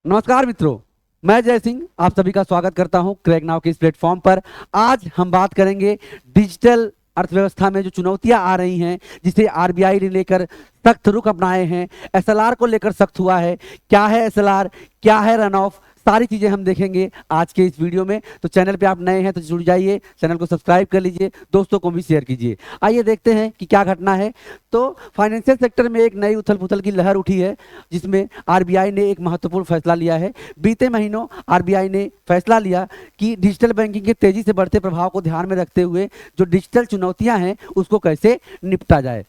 नमस्कार मित्रों, मैं जय सिंह आप सभी का स्वागत करता हूं क्रैक नाउ के इस प्लेटफॉर्म पर। आज हम बात करेंगे डिजिटल अर्थव्यवस्था में जो चुनौतियां आ रही हैं, जिसे आरबीआई ने लेकर सख्त रुख अपनाए हैं। एसएलआर को लेकर सख्त हुआ है। क्या है एसएलआर, क्या है रन ऑफ, सारी चीजें हम देखेंगे आज के इस वीडियो में। तो चैनल पे आप नए हैं तो जुड़ जाइए, चैनल को सब्सक्राइब कर लीजिए, दोस्तों को भी शेयर कीजिए। आइए देखते हैं कि क्या घटना है। तो फाइनेंशियल सेक्टर में एक नई उथल पुथल की लहर उठी है, जिसमें आरबीआई ने एक महत्वपूर्ण फैसला लिया है। बीते महीनों आरबीआई ने फैसला लिया कि डिजिटल बैंकिंग के तेजी से बढ़ते प्रभाव को ध्यान में रखते हुए जो डिजिटल चुनौतियां हैं उसको कैसे निपटा जाए।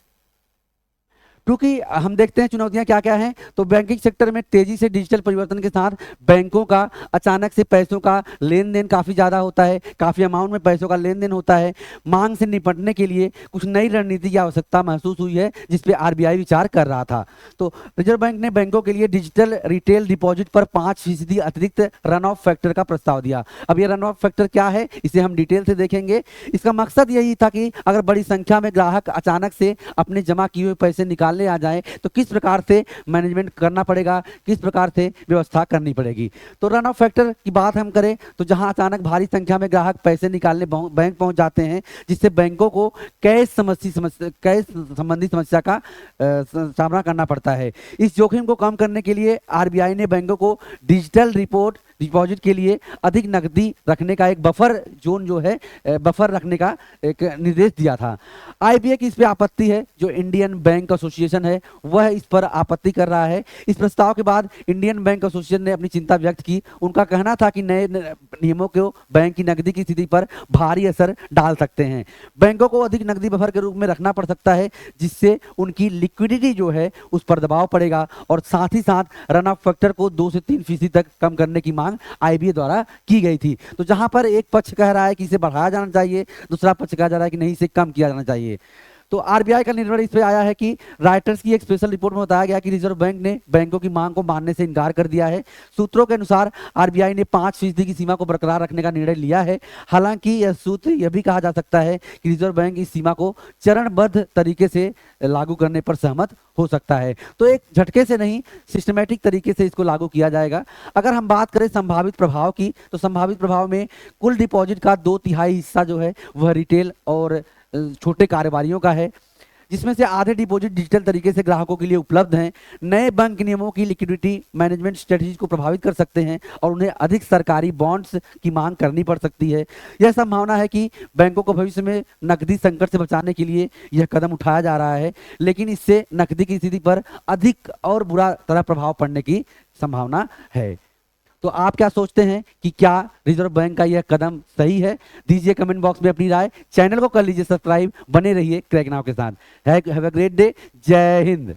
क्योंकि हम देखते हैं चुनौतियां क्या क्या हैं। तो बैंकिंग सेक्टर में तेजी से डिजिटल परिवर्तन के साथ बैंकों का अचानक से पैसों का लेन देन काफ़ी ज़्यादा होता है, काफ़ी अमाउंट में पैसों का लेन देन होता है। मांग से निपटने के लिए कुछ नई रणनीति की आवश्यकता महसूस हुई है, जिस पे आरबीआई विचार कर रहा था। तो रिजर्व बैंक ने बैंकों के लिए डिजिटल रिटेल डिपॉजिट पर 5% अतिरिक्त रन ऑफ फैक्टर का प्रस्ताव दिया। अब ये रन ऑफ फैक्टर क्या है, इसे हम डिटेल से देखेंगे। इसका मकसद यही था कि अगर बड़ी संख्या में ग्राहक अचानक से अपने जमा किए हुए पैसे निकालने आ जाए तो किस प्रकार से मैनेजमेंट करना पड़ेगा, किस प्रकार से व्यवस्था करनी पड़ेगी। तो रन ऑफ फैक्टर की बात हम करें तो जहां अचानक भारी संख्या में ग्राहक पैसे निकालने बैंक पहुंच जाते हैं, जिससे बैंकों को कैश संबंधी समस्या का सामना करना पड़ता है। इस जोखिम को कम करने के लिए आरबीआई ने बैंकों को डिजिटल डिपॉजिट के लिए अधिक नकदी रखने का एक बफर जोन जो है बफर रखने का एक निर्देश दिया था। आईबीए की इस पे आपत्ति है। जो इंडियन बैंक एसोसिएशन है वह इस पर आपत्ति कर रहा है। इस प्रस्ताव के बाद इंडियन बैंक एसोसिएशन ने अपनी चिंता व्यक्त की। उनका कहना था कि नए नियमों को बैंक की नकदी की स्थिति पर भारी असर डाल सकते हैं। बैंकों को अधिक नकदी बफर के रूप में रखना पड़ सकता है, जिससे उनकी लिक्विडिटी जो है उस पर दबाव पड़ेगा और साथ ही साथ रन ऑफ फैक्टर को 2 से 3% तक कम करने की मांग आईबीए द्वारा की गई थी। तो जहां पर एक पक्ष कह रहा है कि इसे बढ़ाया जाना चाहिए, दूसरा पक्ष कह जा रहा है कि नहीं, इसे कम किया जाना चाहिए। तो आरबीआई का निर्णय इस पे आया है कि राइटर्स की एक स्पेशल रिपोर्ट में बताया गया कि रिजर्व बैंक ने बैंकों की मांग को मानने से इनकार कर दिया है। सूत्रों के अनुसार आरबीआई ने 5% की सीमा को बरकरार रखने का निर्णय लिया है। हालांकि यह सूत्र यह भी कहा जा सकता है कि रिजर्व बैंक इस सीमा को चरणबद्ध तरीके से लागू करने पर सहमत हो सकता है। तो एक झटके से नहीं, सिस्टमेटिक तरीके से इसको लागू किया जाएगा। अगर हम बात करें संभावित प्रभाव की, तो संभावित प्रभाव में कुल डिपॉजिट का 2/3 हिस्सा जो है वह रिटेल और छोटे कारोबारियों का है, जिसमें से आधे डिपॉजिट डिजिटल तरीके से ग्राहकों के लिए उपलब्ध हैं। नए बैंक नियमों की लिक्विडिटी मैनेजमेंट स्ट्रेटजी को प्रभावित कर सकते हैं और उन्हें अधिक सरकारी बॉन्ड्स की मांग करनी पड़ सकती है। यह संभावना है कि बैंकों को भविष्य में नकदी संकट से बचाने के लिए यह कदम उठाया जा रहा है, लेकिन इससे नकदी की स्थिति पर अधिक और बुरा तरह प्रभाव पड़ने की संभावना है। तो आप क्या सोचते हैं कि क्या रिजर्व बैंक का यह कदम सही है? दीजिए कमेंट बॉक्स में अपनी राय। चैनल को कर लीजिए सब्सक्राइब, बने रहिए क्रैक नाउ के साथ। Have a great day. जय हिंद।